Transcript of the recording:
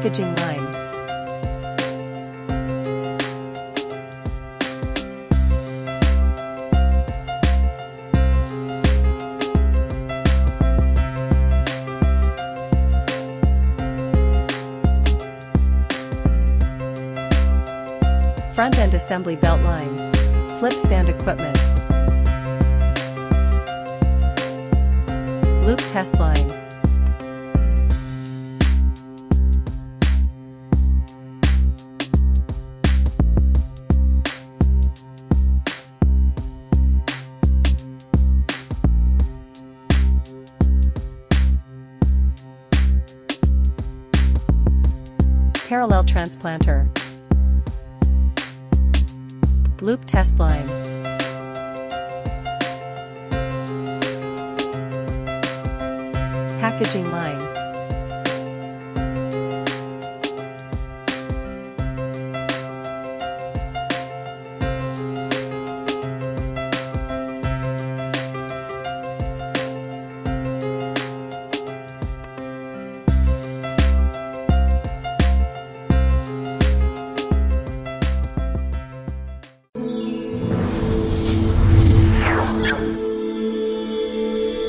Packaging line. Front-end assembly belt line. Flip stand equipment. Loop test line. Parallel transplanter. Loop test line. Packaging line.